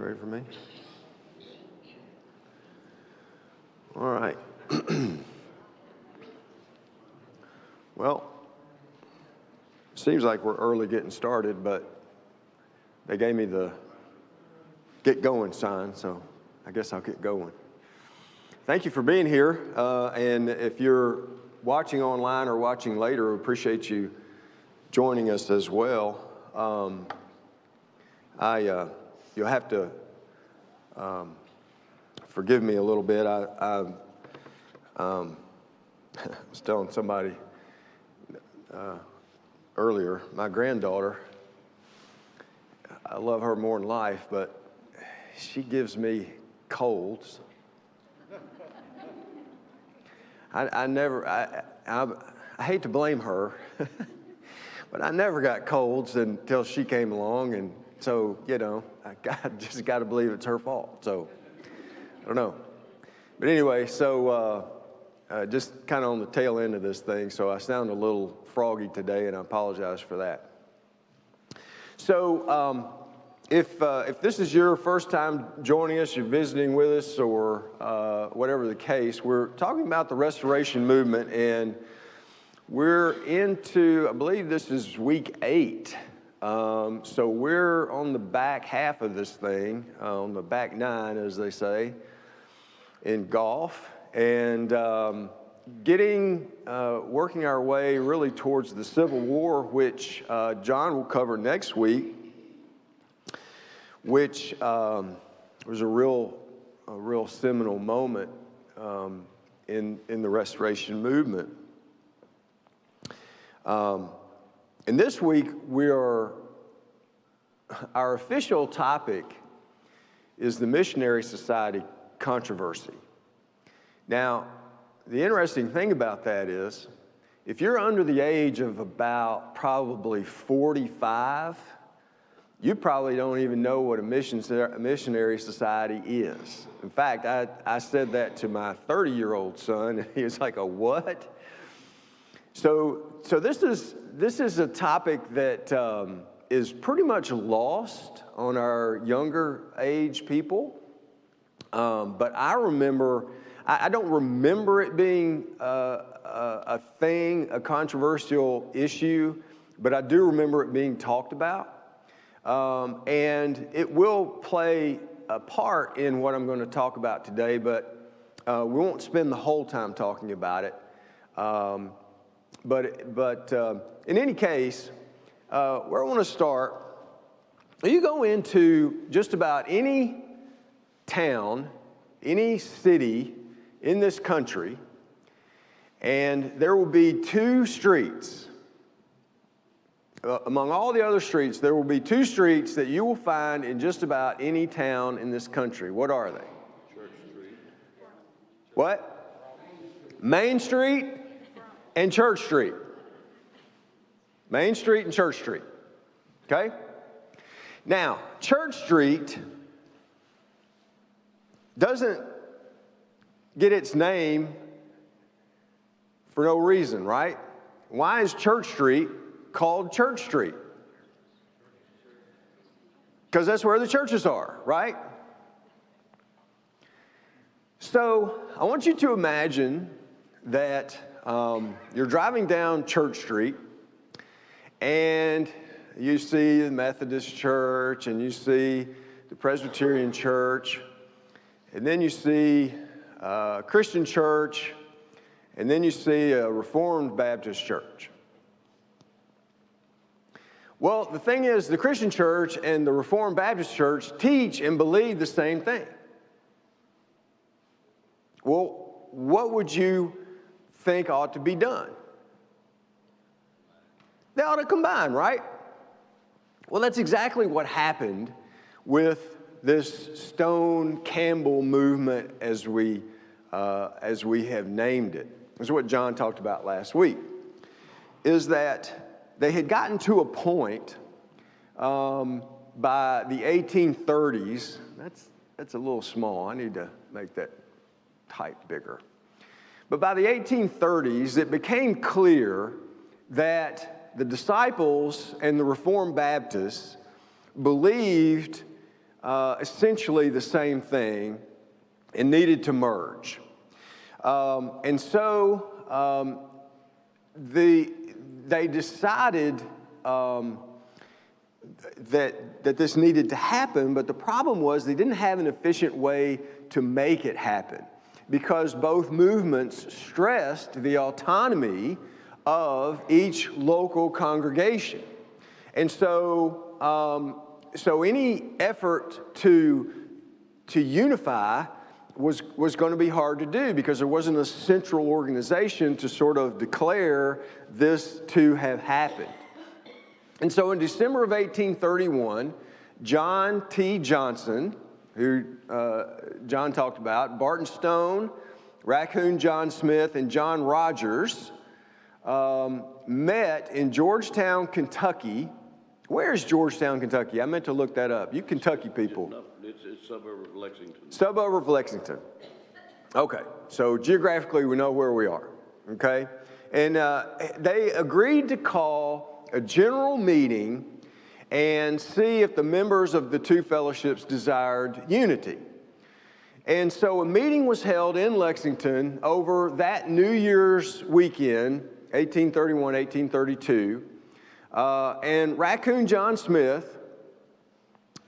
Ready for me? All right. Well, seems like we're early getting started, but they gave me the get going sign, so I guess I'll get going. Thank you for being here, and if you're watching online or watching later, we appreciate you joining us as well. You'll have to forgive me a little bit. I was telling somebody earlier, my granddaughter, I love her more than life, but she gives me colds. I hate to blame her, but I never got colds until she came along, and so, you know, I just got to believe it's her fault, so I don't know. But anyway, so just kind of on the tail end of this thing, so I sound a little froggy today, and I apologize for that. So if this is your first time joining us, you're visiting with us, or whatever the case, we're talking about the Restoration Movement, and we're into, I believe this is week 8. So we're on the back half of this thing, on the back 9, as they say, in golf, and working our way really towards the Civil War, which John will cover next week, which was a real seminal moment in the Restoration Movement. And this week, our official topic is the Missionary Society controversy. Now, the interesting thing about that is, if you're under the age of about probably 45, you probably don't even know what a missionary society is. In fact, I said that to my 30-year-old son, and he was like, "A what?" So this is a topic that is pretty much lost on our younger age people. But I don't remember it being a thing, a controversial issue, but I do remember it being talked about. And it will play a part in what I'm going to talk about today, but we won't spend the whole time talking about it. But in any case, where I want to start, you go into just about any town, any city in this country, and there will be 2 streets. Among all the other streets, there will be 2 streets that you will find in just about any town in this country. What are they? Church Street. What? Main Street and Church Street. Main Street and Church Street. Okay? Now, Church Street doesn't get its name for no reason, right? Why is Church Street called Church Street? Because that's where the churches are, right? So I want you to imagine that you're driving down Church Street, and you see the Methodist Church, and you see the Presbyterian Church, and then you see a Christian church, and then you see a Reformed Baptist church. Well, the thing is, the Christian church and the Reformed Baptist church teach and believe the same thing. Well, what would you think ought to be done? They ought to combine, right? Well, that's exactly what happened with this Stone Campbell movement, as we have named it. This is what John talked about last week, is that they had gotten to a point by the 1830s. That's a little small. I need to make that type bigger. But by the 1830s, it became clear that the disciples and the Reformed Baptists believed essentially the same thing and needed to merge. And so they decided that this needed to happen, but the problem was they didn't have an efficient way to make it happen because both movements stressed the autonomy of each local congregation. And so, so any effort to unify was going to be hard to do because there wasn't a central organization to sort of declare this to have happened. And so in December of 1831, John T. Johnson, who John talked about, Barton Stone, Raccoon John Smith, and John Rogers met in Georgetown, Kentucky. Where's Georgetown, Kentucky? I meant to look that up. You Kentucky people. It's a suburb of Lexington. Suburb of Lexington. Okay, so geographically we know where we are, okay? And they agreed to call a general meeting and see if the members of the two fellowships desired unity. And so a meeting was held in Lexington over that New Year's weekend, 1831, 1832, and Raccoon John Smith,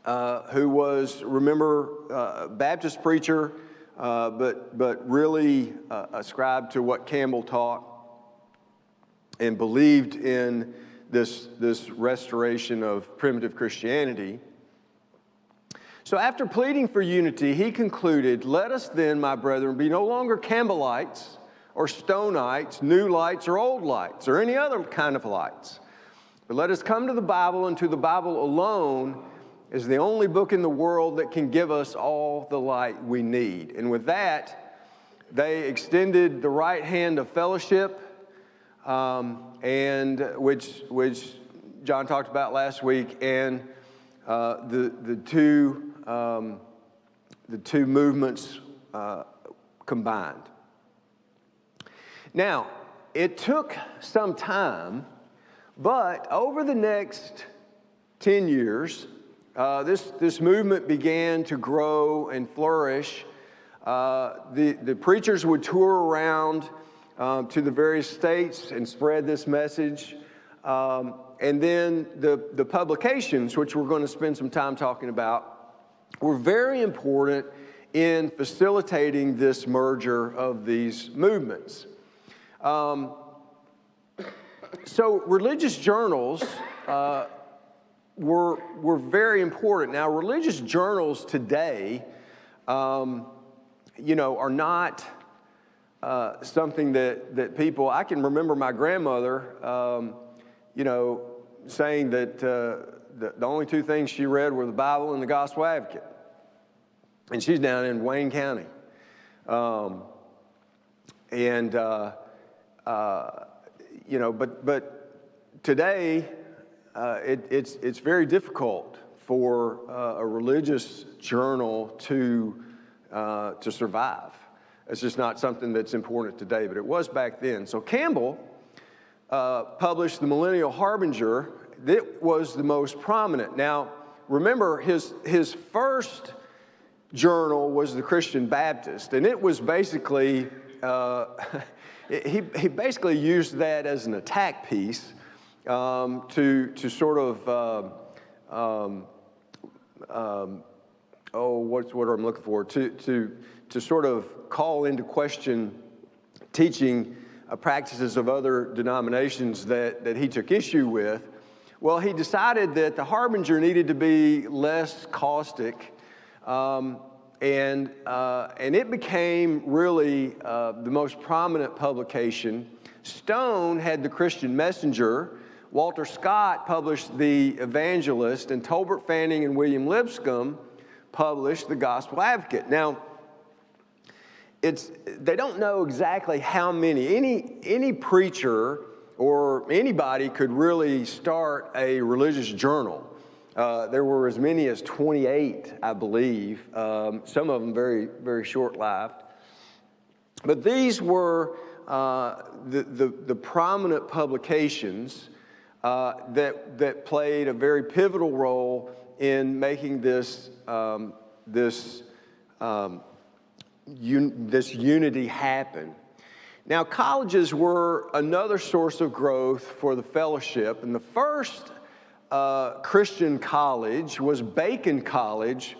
who was, remember, Baptist preacher, but really ascribed to what Campbell taught and believed in this restoration of primitive Christianity. So after pleading for unity, he concluded, "Let us then, my brethren, be no longer Campbellites or Stonites, new lights or old lights, or any other kind of lights. But let us come to the Bible, and to the Bible alone is the only book in the world that can give us all the light we need." And with that, they extended the right hand of fellowship, and which John talked about last week, and the two movements combined. Now, it took some time, but over the next 10 years, this movement began to grow and flourish. The preachers would tour around to the various states and spread this message. And then the publications, which we're going to spend some time talking about, were very important in facilitating this merger of these movements. So religious journals were very important. Now, religious journals today, are not something that people, I can remember my grandmother, saying that the only two things she read were the Bible and the Gospel Advocate. And she's down in Wayne County. But today, it's very difficult for a religious journal to survive. It's just not something that's important today, but it was back then. So Campbell published the Millennial Harbinger. That was the most prominent. Now, remember, his first journal was the Christian Baptist, and it was basically, he basically used that as an attack piece to sort of, what I'm looking for, to sort of call into question teaching practices of other denominations that he took issue with. Well, he decided that the Harbinger needed to be less caustic, and it became really the most prominent publication. Stone had the Christian Messenger. Walter Scott published the Evangelist, and Tolbert Fanning and William Lipscomb published the Gospel Advocate. Now, they don't know exactly how many. Any preacher or anybody could really start a religious journal. There were as many as 28, I believe, some of them very, very short-lived. But these were the prominent publications that played a very pivotal role in making this, this unity happen. Now, colleges were another source of growth for the fellowship, and the first Christian college was Bacone College,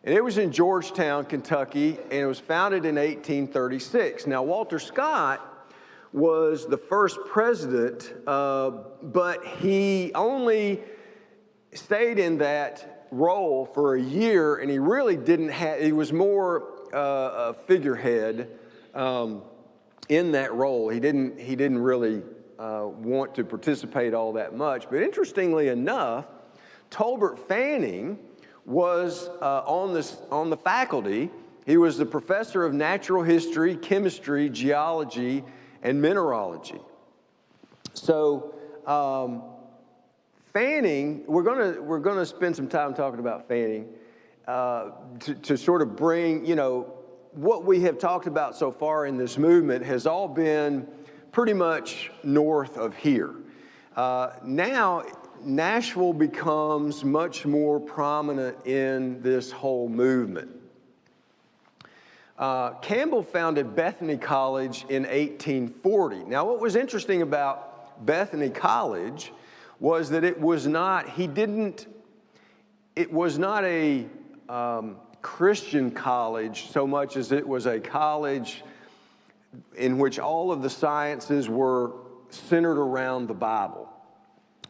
and it was in Georgetown, Kentucky, and it was founded in 1836. Now, Walter Scott was the first president, but he only stayed in that role for a year, and he really didn't have, he was more a figurehead in that role. He didn't really want to participate all that much. But interestingly enough, Tolbert Fanning was on the faculty. He was the professor of natural history, chemistry, geology, and mineralogy. So Fanning, we're gonna spend some time talking about Fanning to sort of bring, you know, what we have talked about so far in this movement has all been pretty much north of here. Now, Nashville becomes much more prominent in this whole movement. Campbell founded Bethany College in 1840. Now, what was interesting about Bethany College was that it was not a Christian college so much as it was a college in which all of the sciences were centered around the Bible,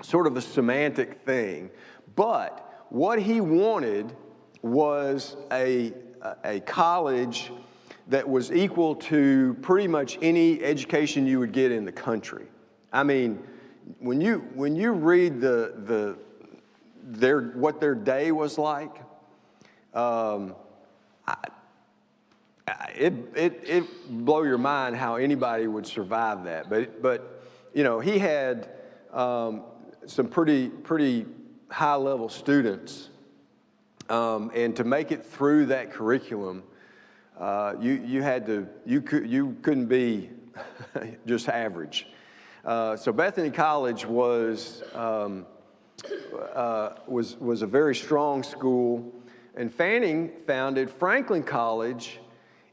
sort of a semantic thing. But what he wanted was a college that was equal to pretty much any education you would get in the country. I mean, when you read what their day was like, it blow your mind how anybody would survive that. But you know, he had some pretty high level students, and to make it through that curriculum, you couldn't be just average. So Bethany College was a very strong school, and Fanning founded Franklin College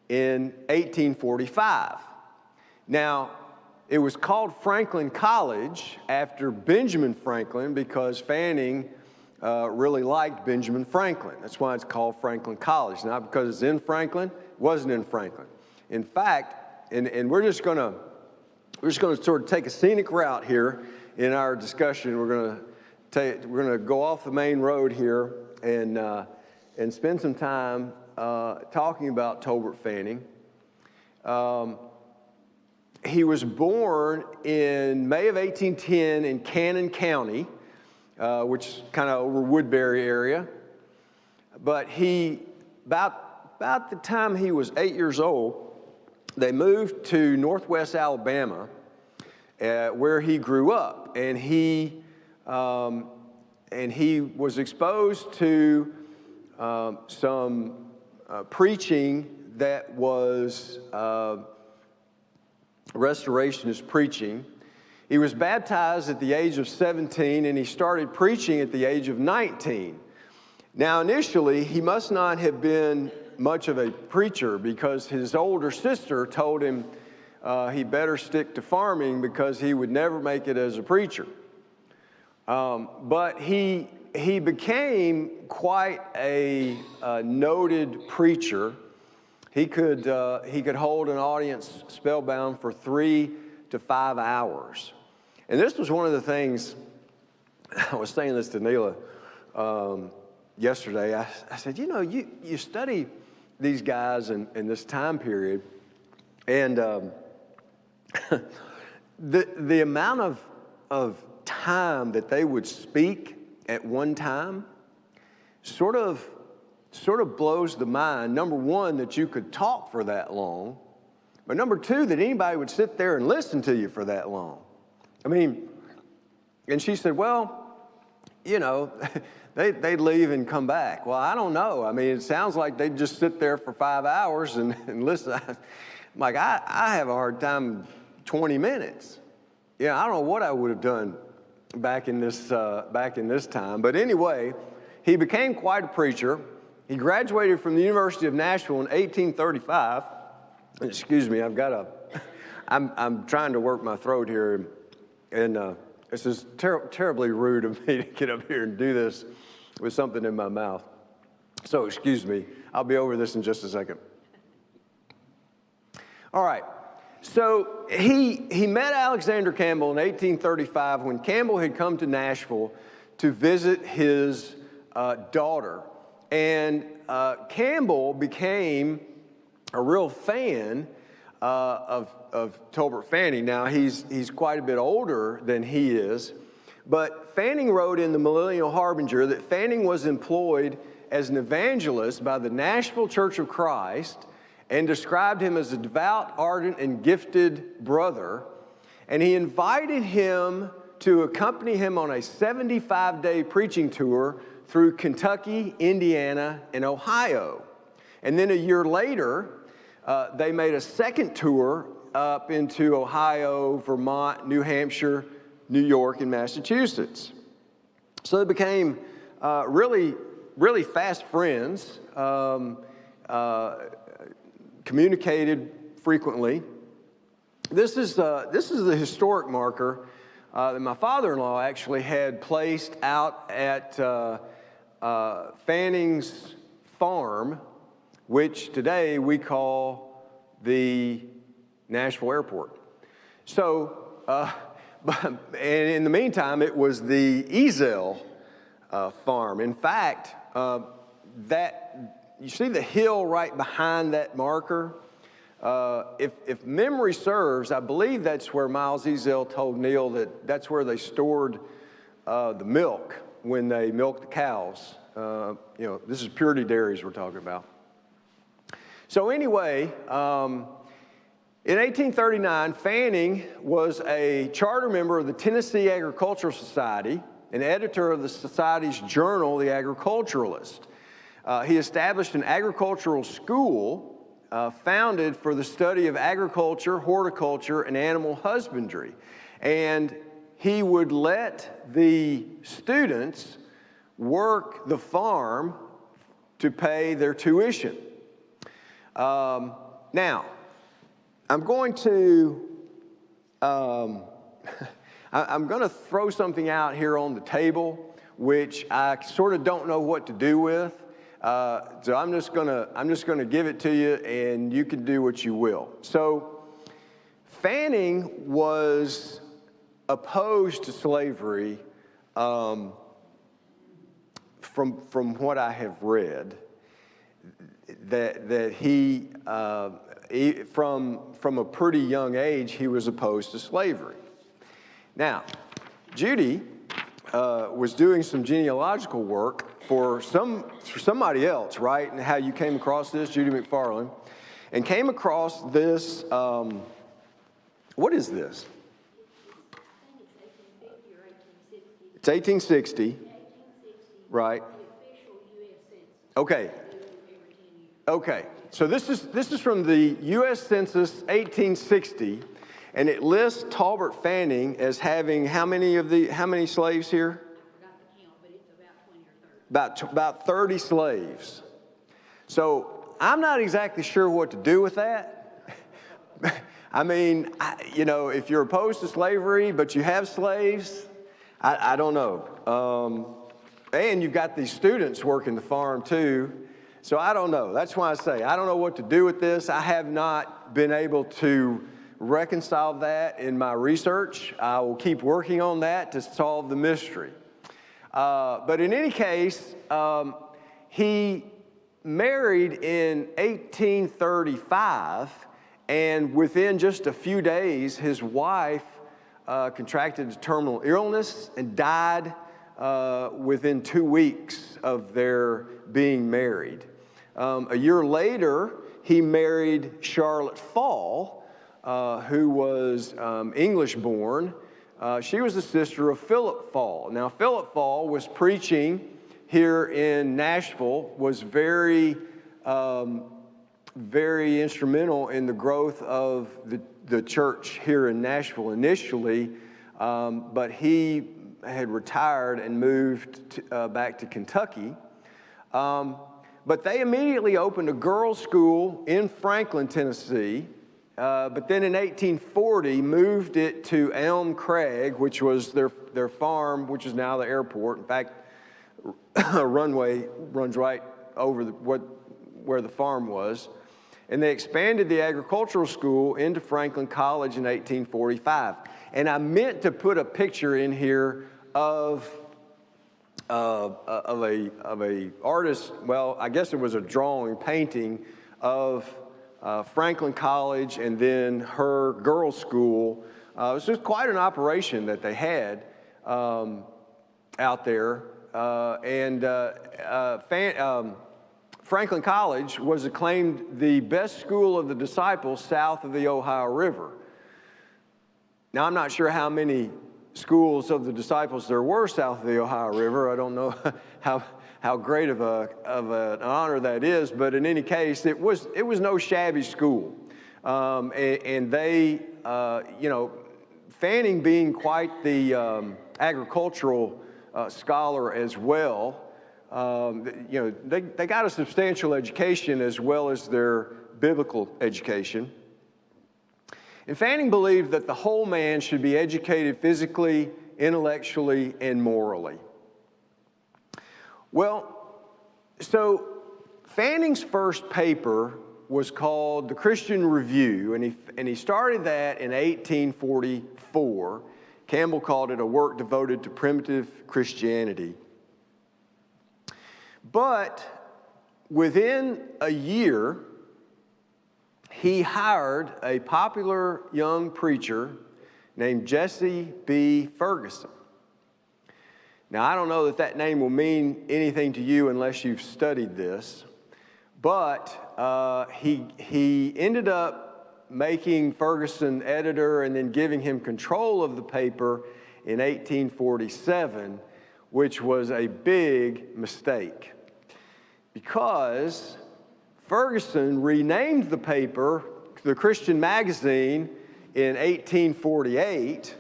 in 1845. Now, it was called Franklin College after Benjamin Franklin because Fanning really liked Benjamin Franklin. That's why it's called Franklin College, not because it's in Franklin. It wasn't in Franklin. In fact, and we're just going to sort of take a scenic route here in our discussion. We're going to go off the main road here and spend some time talking about Tolbert Fanning. He was born in May of 1810 in Cannon County, which is kind of over Woodbury area. But about the time he was 8 years old, they moved to Northwest Alabama, where he grew up, and he was exposed to some preaching that was Restorationist preaching. He was baptized at the age of 17, and he started preaching at the age of 19. Now, initially, he must not have been much of a preacher because his older sister told him he better stick to farming because he would never make it as a preacher. But he became quite a noted preacher. He could hold an audience spellbound for 3 to 5 hours. And this was one of the things, I was saying this to Neela yesterday. I said, you know, you study these guys in this time period, and the amount of time that they would speak at one time sort of blows the mind. Number one, that you could talk for that long, but number two, that anybody would sit there and listen to you for that long. I mean, and she said, well, you know, they'd leave and come back. Well, I don't know. I mean, it sounds like they'd just sit there for 5 hours and listen. I'm like, I have a hard time 20 minutes. Yeah, I don't know what I would have done back in this time. But anyway, he became quite a preacher. He graduated from the University of Nashville in 1835. Excuse me, I'm trying to work my throat here, and this is terribly rude of me to get up here and do this with something in my mouth. So excuse me, I'll be over this in just a second. All right, so he met Alexander Campbell in 1835 when Campbell had come to Nashville to visit his daughter. And Campbell became a real fan of Tolbert Fanning. Now, he's quite a bit older than he is, but Fanning wrote in the Millennial Harbinger that Fanning was employed as an evangelist by the Nashville Church of Christ and described him as a devout, ardent, and gifted brother. And he invited him to accompany him on a 75-day preaching tour through Kentucky, Indiana, and Ohio. And then a year later, they made a second tour up into Ohio, Vermont, New Hampshire, New York, and Massachusetts. So they became really fast friends, communicated frequently. This is the historic marker that my father-in-law actually had placed out at Fanning's farm, which today we call the Nashville Airport. So, and in the meantime, it was the Ezel farm. In fact, you see the hill right behind that marker? If memory serves, I believe that's where Miles Ezel told Neil that that's where they stored the milk when they milked the cows. This is Purity Dairies we're talking about. So anyway, in 1839, Fanning was a charter member of the Tennessee Agricultural Society, an editor of the Society's journal, The Agriculturalist. He established an agricultural school founded for the study of agriculture, horticulture, and animal husbandry. And he would let the students work the farm to pay their tuition. Now, I'm going to throw something out here on the table, which I sort of don't know what to do with. So I'm just gonna give it to you, and you can do what you will. So, Fanning was opposed to slavery, from what I have read. That he from a pretty young age, he was opposed to slavery. Now, Judy was doing some genealogical work for somebody else, right? And how you came across this, Judy McFarland, and came across this, what is this? It's 1860, right? Okay. Okay, so this is from the U.S. Census 1860, and it lists Tolbert Fanning as having how many slaves here? I forgot the count, but it's about 20 or 30. About 30 slaves. So I'm not exactly sure what to do with that. I mean, if you're opposed to slavery, but you have slaves, I don't know. And you've got these students working the farm too. So I don't know. That's why I say I don't know what to do with this. I have not been able to reconcile that in my research. I will keep working on that to solve the mystery. But in any case, he married in 1835, and within just a few days, his wife contracted a terminal illness and died within 2 weeks of their being married. A year later, he married Charlotte Fall, who was English-born. She was the sister of Philip Fall. Now, Philip Fall was preaching here in Nashville, was very instrumental in the growth of the church here in Nashville initially, but he had retired and moved back to Kentucky. But they immediately opened a girls' school in Franklin, Tennessee, but then in 1840 moved it to Elm Crag, which was their farm, which is now the airport. In fact, a runway runs right over where the farm was. And they expanded the agricultural school into Franklin College in 1845. And I meant to put a picture in here of a artist, well, I guess it was a drawing, painting of Franklin College and then her girls' school. It was just quite an operation that they had out there. Franklin College was acclaimed the best school of the disciples south of the Ohio River. Now, I'm not sure how many schools of the disciples there were south of the Ohio River. I don't know how great of an honor that is, but in any case, it was no shabby school. And they, Fanning being quite the agricultural scholar as well, they got a substantial education as well as their biblical education. And Fanning believed that the whole man should be educated physically, intellectually, and morally. Well, so Fanning's first paper was called The Christian Review, and he started that in 1844. Campbell called it a work devoted to primitive Christianity. But within a year, he hired a popular young preacher named Jesse B. Ferguson. Now, I don't know that name will mean anything to you unless you've studied this, but he ended up making Ferguson editor and then giving him control of the paper in 1847, which was a big mistake, because Ferguson renamed the paper the Christian Magazine in 1848,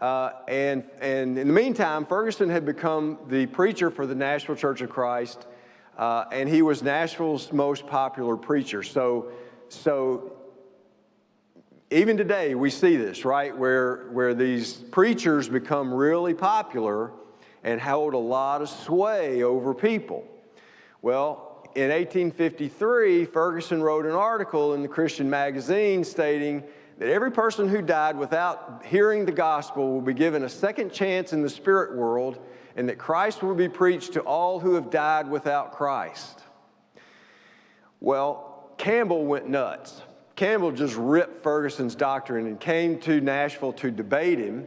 and in the meantime, Ferguson had become the preacher for the Nashville Church of Christ, and he was Nashville's most popular preacher. So even today we see this, right, where these preachers become really popular and hold a lot of sway over people. Well, in 1853, Ferguson wrote an article in the Christian Magazine stating that every person who died without hearing the gospel will be given a second chance in the spirit world, and that Christ will be preached to all who have died without Christ. Well, Campbell went nuts. Campbell just ripped Ferguson's doctrine and came to Nashville to debate him,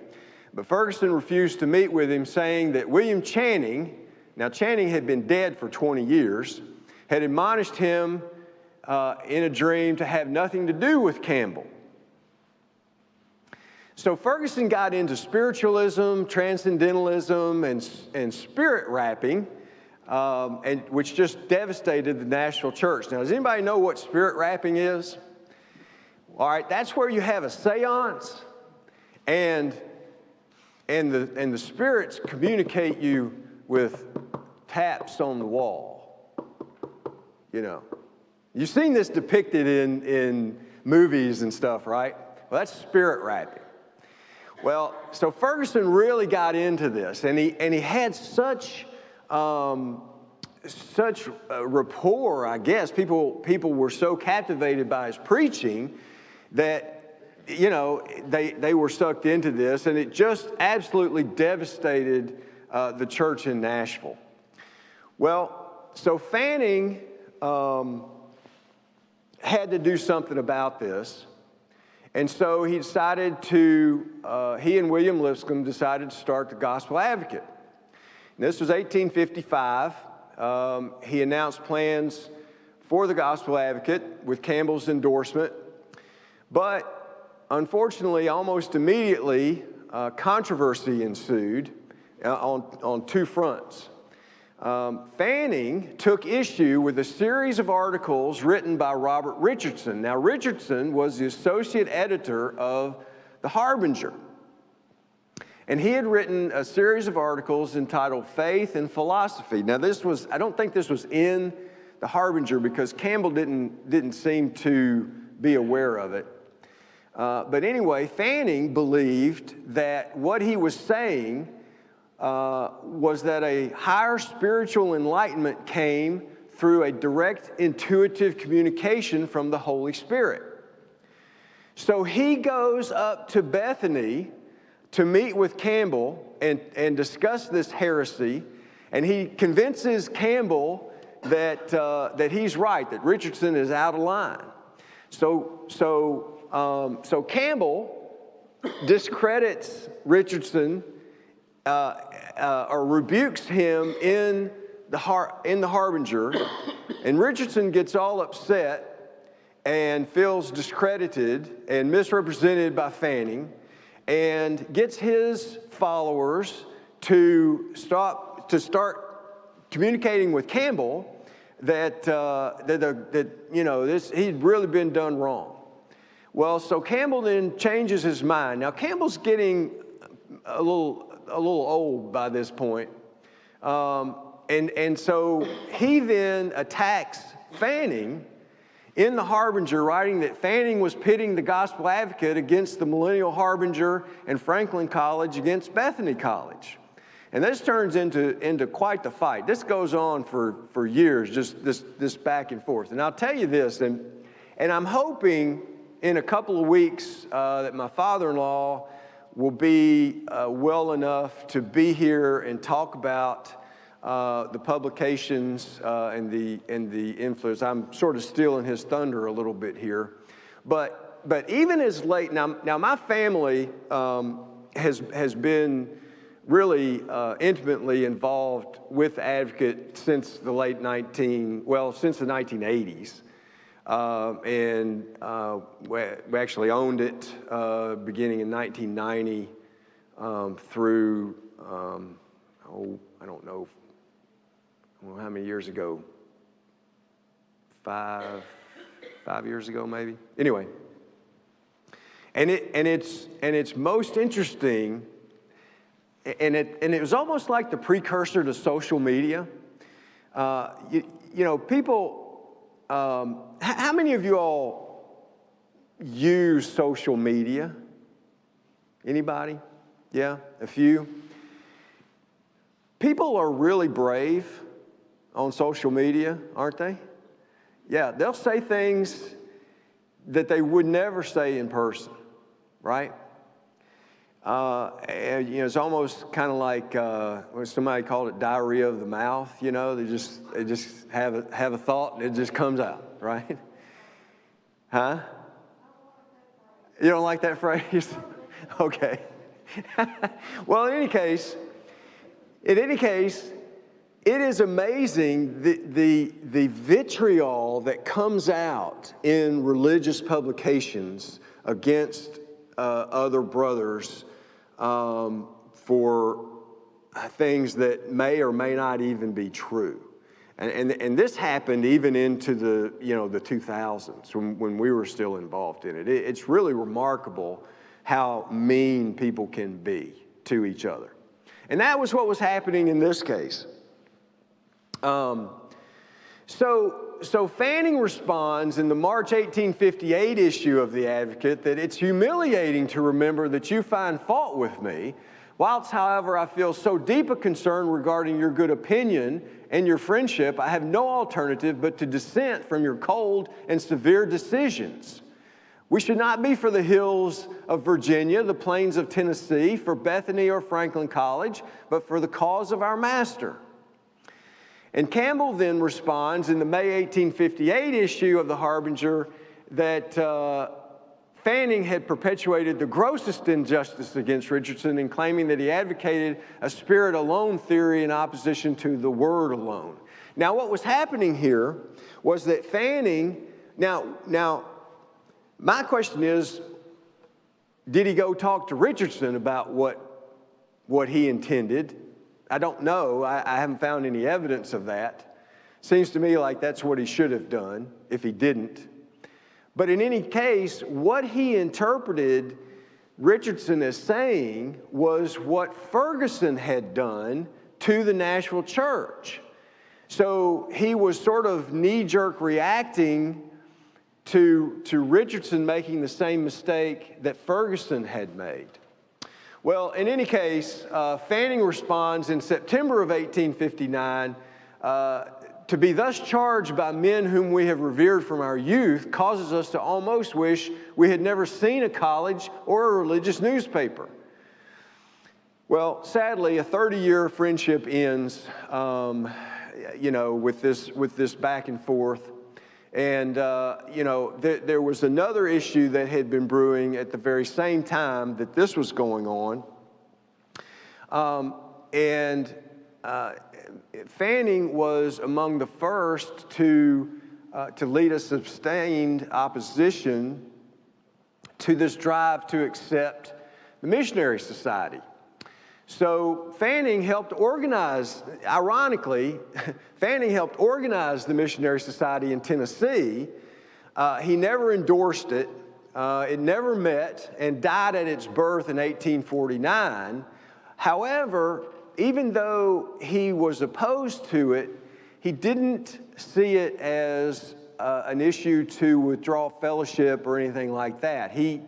but Ferguson refused to meet with him, saying that William Channing, now Channing had been dead for 20 years, had admonished him in a dream to have nothing to do with Campbell. So Ferguson got into spiritualism, transcendentalism, and spirit rapping, which just devastated the Nashville church. Now, does anybody know what spirit rapping is? All right, that's where you have a seance, and the spirits communicate you with taps on the wall. You know, you've seen this depicted in movies and stuff, right? Well, that's spirit rapping. Well, so Ferguson really got into this, and he had such rapport, I guess. People were so captivated by his preaching that, you know, they were sucked into this, and it just absolutely devastated the church in Nashville. Well, so Fanning had to do something about this. And so he decided he and William Lipscomb decided to start the Gospel Advocate. And this was 1855. He announced plans for the Gospel Advocate with Campbell's endorsement. But unfortunately, almost immediately, controversy ensued on two fronts. Fanning took issue with a series of articles written by Robert Richardson. Now, Richardson was the associate editor of The Harbinger. And he had written a series of articles entitled Faith and Philosophy. Now I don't think this was in the Harbinger because Campbell didn't seem to be aware of it. But anyway, Fanning believed that what he was saying was that a higher spiritual enlightenment came through a direct intuitive communication from the Holy Spirit. So he goes up to Bethany to meet with Campbell and discuss this heresy, and he convinces Campbell that he's right, that Richardson is out of line. So Campbell discredits Richardson or rebukes him in the Harbinger, and Richardson gets all upset and feels discredited and misrepresented by Fanning, and gets his followers to start communicating with Campbell that he'd really been done wrong. Well, so Campbell then changes his mind. Now Campbell's getting a little old by this point, and so he then attacks Fanning in the Harbinger, writing that Fanning was pitting the Gospel Advocate against the Millennial Harbinger and Franklin College against Bethany College. And this turns into quite the fight. This goes on for years, just this back and forth. And I'll tell you this, and I'm hoping in a couple of weeks that my father-in-law will be well enough to be here and talk about the publications and the influence. I'm sort of stealing his thunder a little bit here, but even as late now my family has been really intimately involved with Advocate since the late since the 1980s, and we actually owned it beginning in 1990 through I don't know how many years ago, 5 years ago maybe. Anyway, and it's most interesting, and it was almost like the precursor to social media. People. How many of you all use social media? Anybody? Yeah, a few. People are really brave on social media, aren't they? Yeah, they'll say things that they would never say in person, right? And, it's almost kind of like what somebody called it diarrhea of the mouth. They just have a thought and it just comes out, right? Huh? You don't like that phrase? Okay. Well, in any case, it is amazing the vitriol that comes out in religious publications against other brothers for things that may or may not even be true. And this happened even into the 2000s when we were still involved in it. It's really remarkable how mean people can be to each other. And that was what was happening in this case. So Fanning responds in the March 1858 issue of the Advocate that it's humiliating to remember that you find fault with me, whilst, however, I feel so deep a concern regarding your good opinion and your friendship, I have no alternative but to dissent from your cold and severe decisions. We should not be for the hills of Virginia, the plains of Tennessee, for Bethany or Franklin College, but for the cause of our Master. And Campbell then responds in the May 1858 issue of the Harbinger that Fanning had perpetuated the grossest injustice against Richardson in claiming that he advocated a spirit alone theory in opposition to the word alone. Now, what was happening here was that Fanning, now, my question is, did he go talk to Richardson about what he intended? I don't know. I haven't found any evidence of that. Seems to me like that's what he should have done if he didn't. But in any case, what he interpreted Richardson is saying was what Ferguson had done to the Nashville church. So he was sort of knee-jerk reacting to Richardson making the same mistake that Ferguson had made. Well, in any case, Fanning responds in September of 1859, to be thus charged by men whom we have revered from our youth causes us to almost wish we had never seen a college or a religious newspaper. Well, sadly, a 30-year friendship ends, with this back and forth. And, there was another issue that had been brewing at the very same time that this was going on. Fanning was among the first to lead a sustained opposition to this drive to accept the Missionary Society. So Fanning helped organize, ironically, Fanning helped organize the Missionary Society in Tennessee. He never endorsed it. It never met and died at its birth in 1849. However, even though he was opposed to it, he didn't see it as an issue to withdraw fellowship or anything like that. He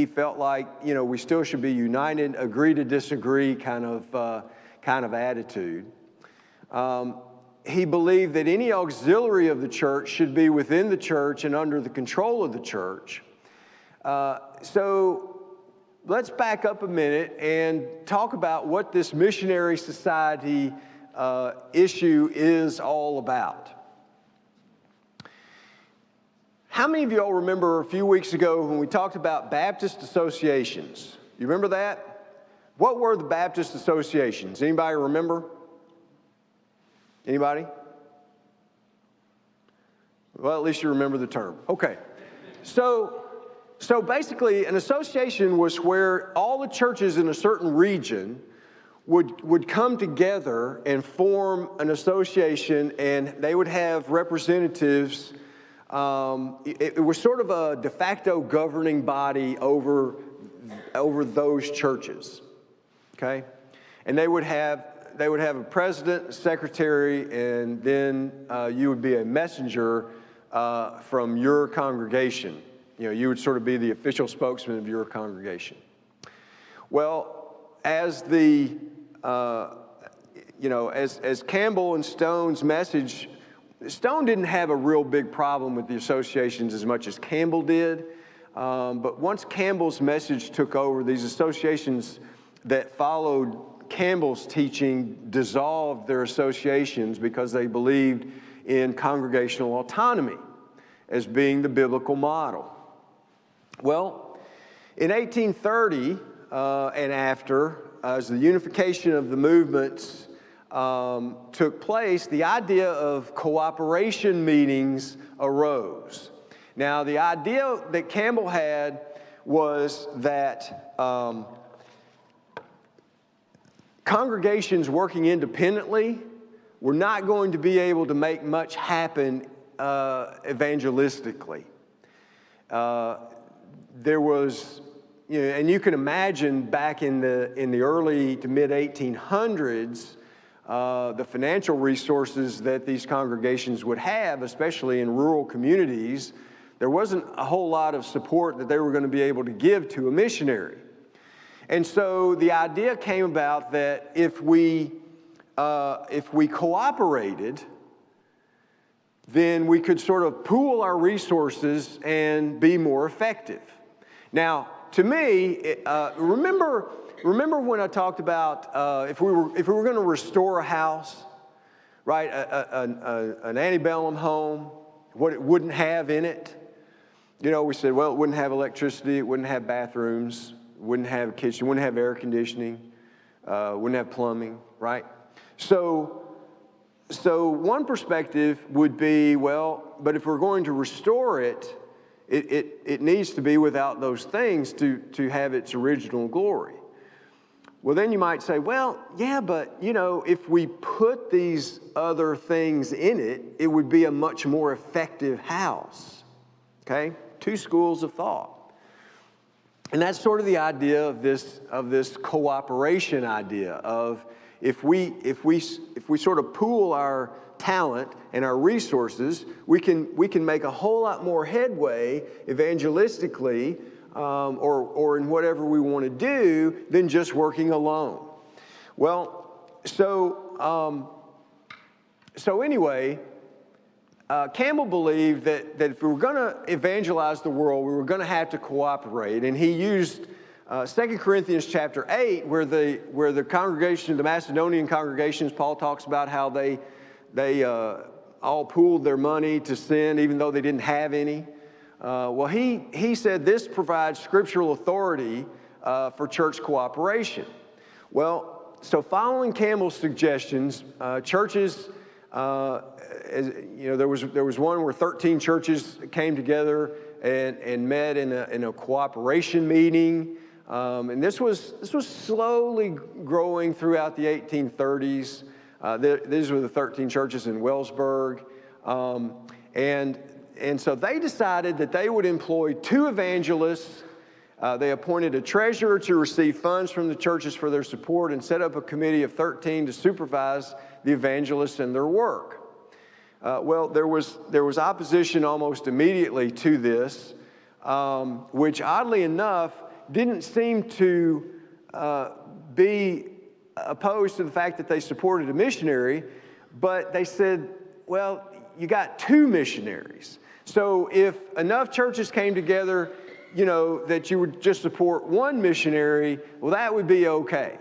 felt like, we still should be united, agree to disagree kind of attitude. He believed that any auxiliary of the church should be within the church and under the control of the church. So let's back up a minute and talk about what this missionary society issue is all about. How many of you all remember a few weeks ago when we talked about Baptist associations? You remember that? What were the Baptist associations? Anybody remember? Anybody? Well, at least you remember the term. Okay. So basically, an association was where all the churches in a certain region would come together and form an association, and they would have representatives. It was sort of a de facto governing body over those churches, okay? And they would have a president, a secretary, and then you would be a messenger from your congregation. You would sort of be the official spokesman of your congregation. Well, as as Campbell and Stone's message, Stone didn't have a real big problem with the associations as much as Campbell did. But once Campbell's message took over, these associations that followed Campbell's teaching dissolved their associations because they believed in congregational autonomy as being the biblical model. Well, in 1830 and after, as the unification of the movements took place, the idea of cooperation meetings arose. Now, the idea that Campbell had was that congregations working independently were not going to be able to make much happen evangelistically. There was, and you can imagine back in the early to mid 1800s, the financial resources that these congregations would have, especially in rural communities. There wasn't a whole lot of support that they were going to be able to give to a missionary. And so the idea came about that if we cooperated, then we could sort of pool our resources and be more effective. Now, to me, remember when I talked about if we were going to restore a house, right? An antebellum home, what it wouldn't have in it. We said, well, it wouldn't have electricity, it wouldn't have bathrooms, wouldn't have a kitchen, wouldn't have air conditioning, wouldn't have plumbing, right? So one perspective would be, well, but if we're going to restore it, it needs to be without those things to have its original glory. Well, then you might say, well, yeah, but, if we put these other things in it, it would be a much more effective house, okay? Two schools of thought. And that's sort of the idea of this cooperation idea of if we sort of pool our talent and our resources, we can make a whole lot more headway evangelistically or in whatever we want to do than just working alone. Well, so anyway, Campbell believed that if we were going to evangelize the world, we were going to have to cooperate, and he used 2 Corinthians chapter 8, where the congregation, the Macedonian congregations, Paul talks about how they all pooled their money to send, even though they didn't have any. Well, he said this provides scriptural authority for church cooperation. Well, so following Campbell's suggestions, churches, there was one where 13 churches came together and met in a cooperation meeting. And this was slowly growing throughout the 1830s. These were the 13 churches in Wellsburg. And so they decided that they would employ 2 evangelists. They appointed a treasurer to receive funds from the churches for their support and set up a committee of 13 to supervise the evangelists and their work. Well, there was opposition almost immediately to this, which oddly enough didn't seem to be opposed to the fact that they supported a missionary, but they said, well, you got 2 missionaries. So if enough churches came together, that you would just support 1 missionary, well, that would be okay.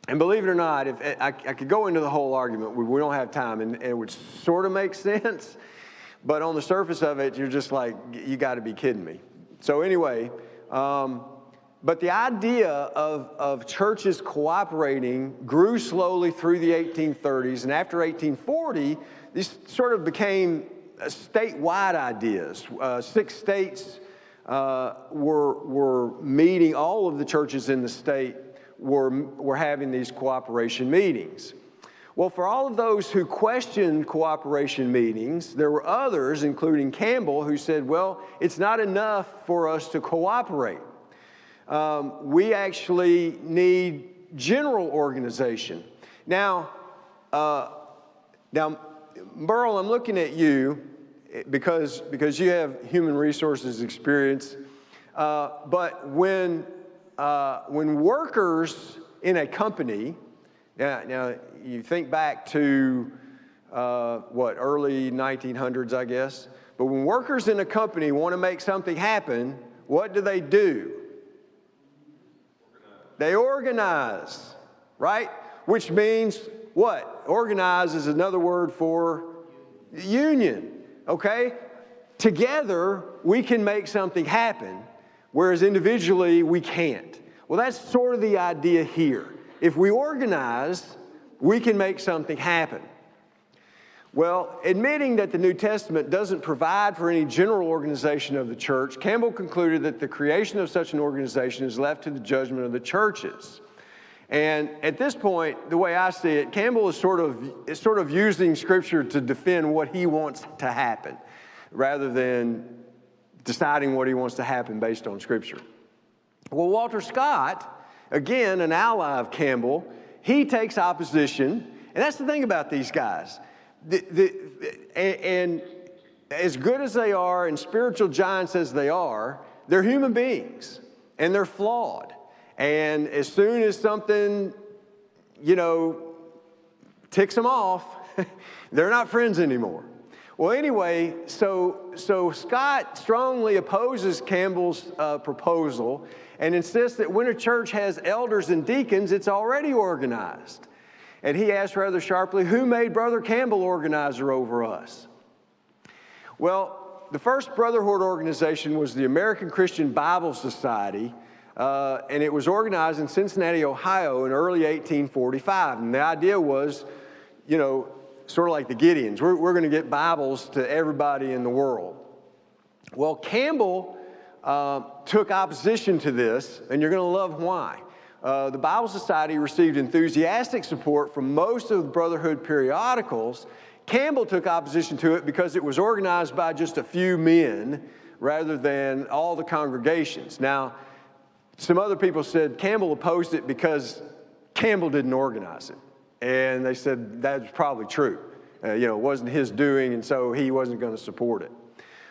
And believe it or not, if I could go into the whole argument, we don't have time, and it would sort of make sense, but on the surface of it, you're just like, you got to be kidding me. So anyway, but the idea of churches cooperating grew slowly through the 1830s, and after 1840, these sort of became statewide ideas. 6 states were meeting, all of the churches in the state were having these cooperation meetings. Well, for all of those who questioned cooperation meetings, there were others, including Campbell, who said, well, it's not enough for us to cooperate. We actually need general organization. Now, Burl, I'm looking at you because you have human resources experience. But when workers in a company, now you think back to early 1900s, I guess. But when workers in a company want to make something happen, what do? They organize, right? Which means what? Organize is another word for union, okay? Together, we can make something happen, whereas individually, we can't. Well, that's sort of the idea here. If we organize, we can make something happen. Well, admitting that the New Testament doesn't provide for any general organization of the church, Campbell concluded that the creation of such an organization is left to the judgment of the churches. And at this point, the way I see it, Campbell is sort of using Scripture to defend what he wants to happen, rather than deciding what he wants to happen based on Scripture. Well, Walter Scott, again, an ally of Campbell, he takes opposition, and that's the thing about these guys. And as good as they are and spiritual giants as they are, they're human beings and they're flawed. And as soon as something, ticks them off, they're not friends anymore. Well, anyway, so Scott strongly opposes Campbell's proposal and insists that when a church has elders and deacons, it's already organized. And he asked rather sharply, who made Brother Campbell organizer over us? Well, the first brotherhood organization was the American Christian Bible Society, and it was organized in Cincinnati, Ohio in early 1845. And the idea was, sort of like the Gideons, we're going to get Bibles to everybody in the world. Well, Campbell took opposition to this, and you're going to love why. The Bible Society received enthusiastic support from most of the Brotherhood periodicals. Campbell took opposition to it because it was organized by just a few men rather than all the congregations. Now, some other people said Campbell opposed it because Campbell didn't organize it. And they said that's probably true. It wasn't his doing, and so he wasn't going to support it.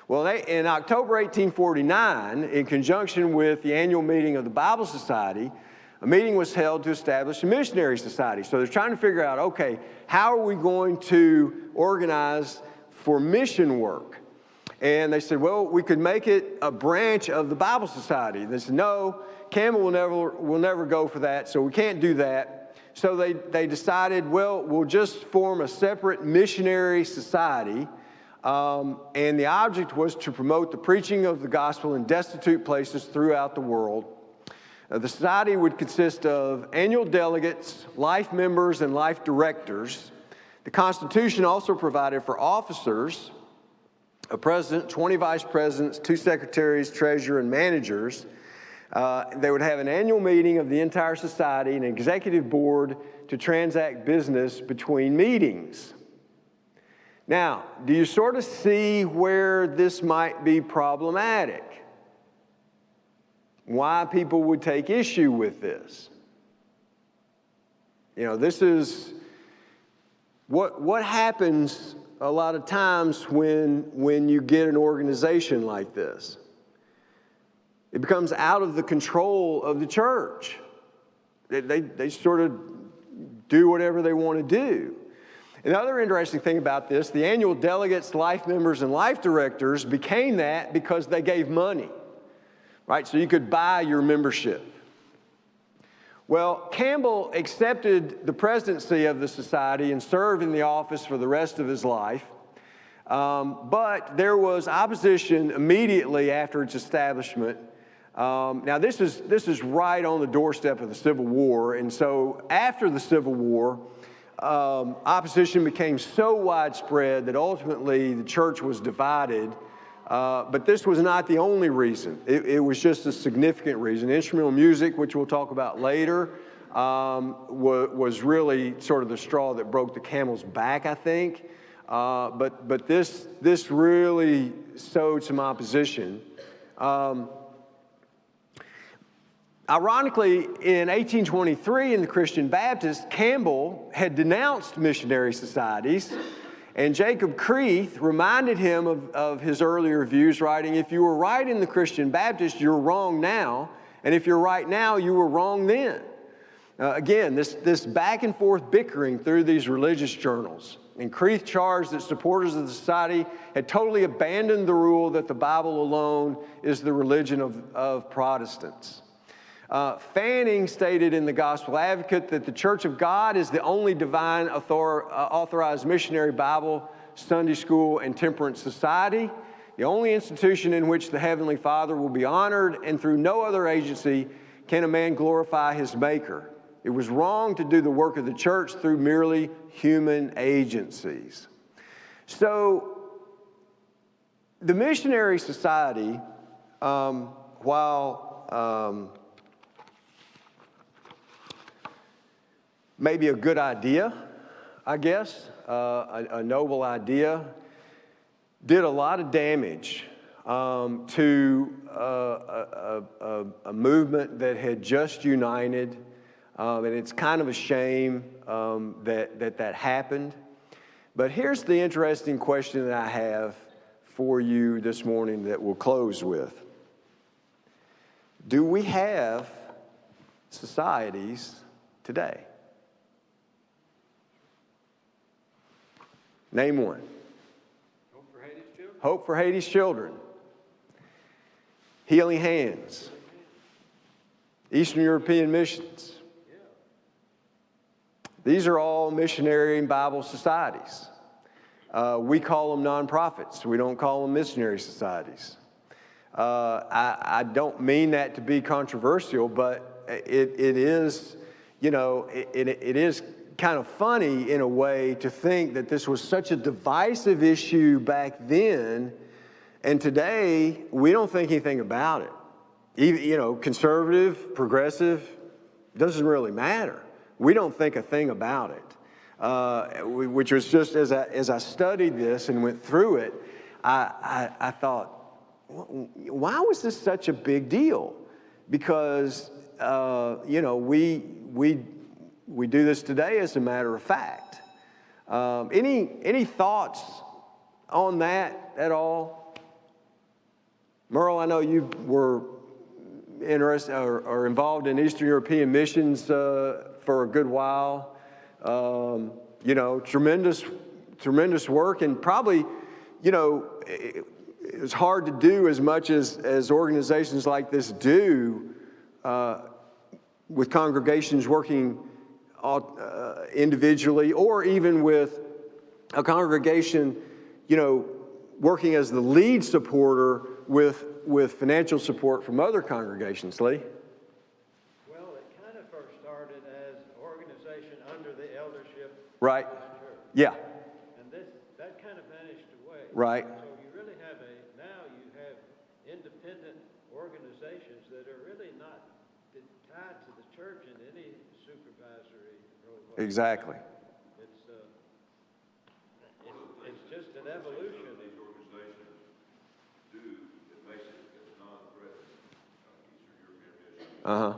Well, in October 1849, in conjunction with the annual meeting of the Bible Society, a meeting was held to establish a missionary society. So they're trying to figure out, okay, how are we going to organize for mission work? And they said, well, we could make it a branch of the Bible Society. They said, no, Campbell will never go for that, so we can't do that. So they decided, well, we'll just form a separate missionary society. And the object was to promote the preaching of the gospel in destitute places throughout the world. The society would consist of annual delegates, life members, and life directors. The Constitution also provided for officers, a president, 20 vice presidents, 2 secretaries, treasurer, and managers. They would have an annual meeting of the entire society, an executive board to transact business between meetings. Now, do you sort of see where this might be problematic? Why people would take issue with this? This is what happens a lot of times when you get an organization like this. It becomes out of the control of the church. They sort of do whatever they want to do. Another interesting thing about this, the annual delegates, life members, and life directors became that because they gave money, right? So you could buy your membership. Well, Campbell accepted the presidency of the society and served in the office for the rest of his life. But there was opposition immediately after its establishment. Now, this is right on the doorstep of the Civil War, and so after the Civil War, opposition became so widespread that ultimately the church was divided. But this was not the only reason. It was just a significant reason. Instrumental music, which we'll talk about later, was really sort of the straw that broke the camel's back, I think. But this really sowed some opposition. Ironically, in 1823 in the Christian Baptist, Campbell had denounced missionary societies, and Jacob Creeth reminded him of his earlier views, writing, if you were right in the Christian Baptist, you're wrong now, and if you're right now, you were wrong then. Again, this back and forth bickering through these religious journals. And Creeth charged that supporters of the society had totally abandoned the rule that the Bible alone is the religion of Protestants. Fanning stated in the Gospel Advocate that the Church of God is the only divine authorized missionary Bible, Sunday school, and temperance society, the only institution in which the Heavenly Father will be honored, and through no other agency can a man glorify his Maker. It was wrong to do the work of the church through merely human agencies. So, the missionary society, while maybe a good idea, I guess, a noble idea, did a lot of damage to a movement that had just united, and it's kind of a shame that happened. But here's the interesting question that I have for you this morning that we'll close with. Do we have societies today? Name one. Hope for Haiti's Children. Hope for Haiti's Children. Healing Hands. Eastern European Missions. Yeah. These are all missionary and Bible societies. We call them nonprofits. We don't call them missionary societies. I don't mean that to be controversial, but it is, it is kind of funny in a way to think that this was such a divisive issue back then, and today we don't think anything about it. Even, conservative, progressive, doesn't really matter. We don't think a thing about it. Which was just as I studied this and went through it, I thought, why was this such a big deal? Because, you know, we do this today as a matter of fact. Any thoughts on that at all? Merle, I know you were interested or involved in Eastern European missions for a good while. You know, tremendous work, and probably, you know, it's hard to do as much as organizations like this do with congregations working individually, or even with a congregation, you know, working as the lead supporter with financial support from other congregations. Lee? Well, it kind of first started as an organization under the eldership Right. of the church. Yeah. And that kind of vanished away. Right. So you really have now you have independent organizations that are really not tied to the church in any supervisory role. Exactly. It's just an evolution. These organizations do that makes it non-threatening. Eastern European Mission. Uh-huh.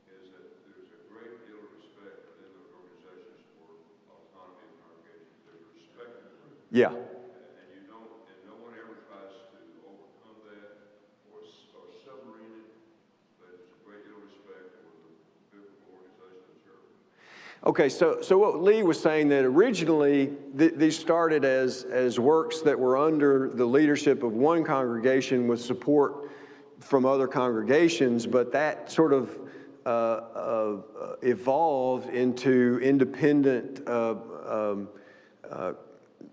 Is that there's a great deal of respect within those organizations for autonomy of congregations. There's respect for it. Yeah. And you don't, and no one ever tries to overcome that or submarine it, but there's a great deal of respect for the biblical organization of the church. Okay, so what Lee was saying, that originally these started as works that were under the leadership of one congregation with support from other congregations, but that sort of evolved into independent,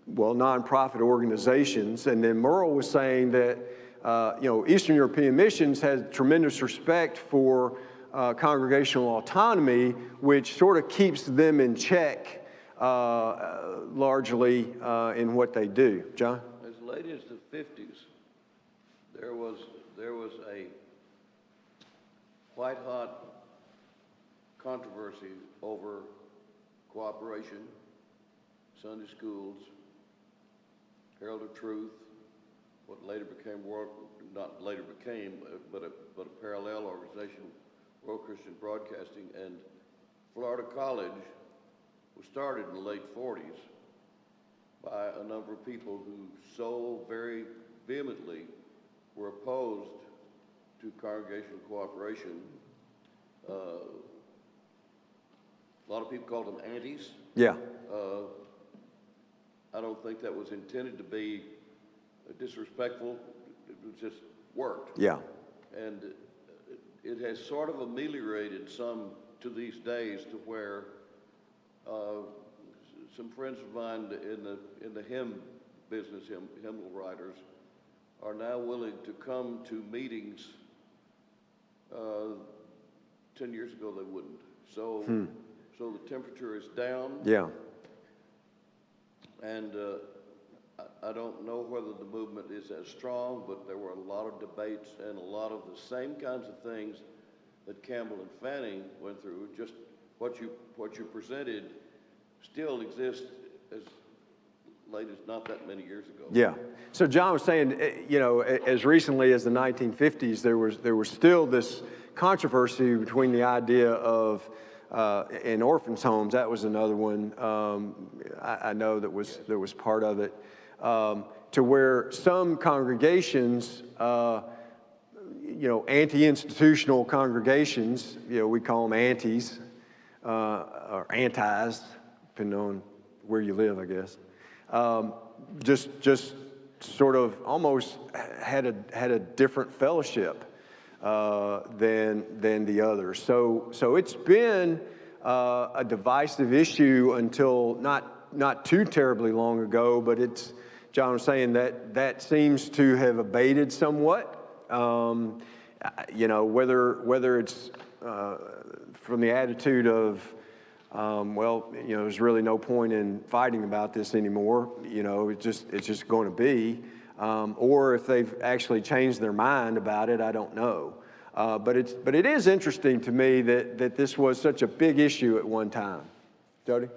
nonprofit organizations. And then Merle was saying that, you know, Eastern European Missions has tremendous respect for congregational autonomy, which sort of keeps them in check largely in what they do. John? As late as the 50s, there was a white-hot controversy over cooperation, Sunday schools, Herald of Truth, what later became not later became, but a parallel organization, World Christian Broadcasting, and Florida College was started in the late 40s by a number of people who so very vehemently were opposed to congregational cooperation. A lot of people called them antis. Yeah. I don't think that was intended to be disrespectful. It just worked. Yeah. And it has sort of ameliorated some to these days, to where some friends of mine in the hymn business, hymnal writers, are now willing to come to meetings. 10 years ago they wouldn't. So the temperature is down. Yeah. And I don't know whether the movement is as strong, but there were a lot of debates and a lot of the same kinds of things that Campbell and Fanning went through. Just what you presented still exists as late as not that many years ago. Yeah. So John was saying, you know, as recently as the 1950s, there was still this controversy between the idea of in orphans' homes. That was another one. I know that was part of it. To where some congregations, you know, anti-institutional congregations, you know, we call them antis or antis, depending on where you live, I guess. Just sort of almost had a different fellowship than the others. So it's been a divisive issue until not too terribly long ago, but it's, John was saying that seems to have abated somewhat. You know, whether it's from the attitude of, well, you know, there's really no point in fighting about this anymore. You know, it's just going to be, or if they've actually changed their mind about it, I don't know. But it is interesting to me that this was such a big issue at one time. Jody?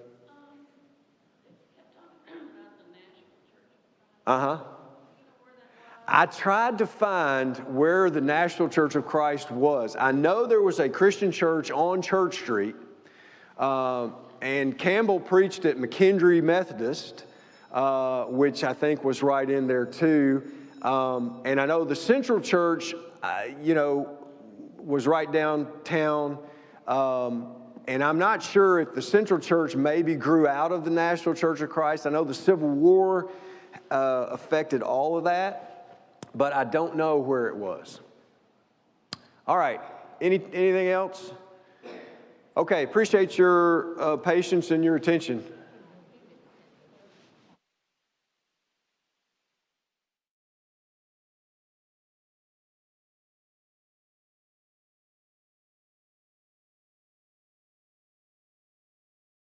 Uh-huh. I tried to find where the National Church of Christ was. I know there was a Christian church on Church Street, and Campbell preached at McKendree Methodist, which I think was right in there too. And I know the Central Church, was right downtown. And I'm not sure if the Central Church maybe grew out of the National Church of Christ. I know the Civil War affected all of that, but I don't know where it was. All right, anything else? Okay, appreciate your patience and your attention.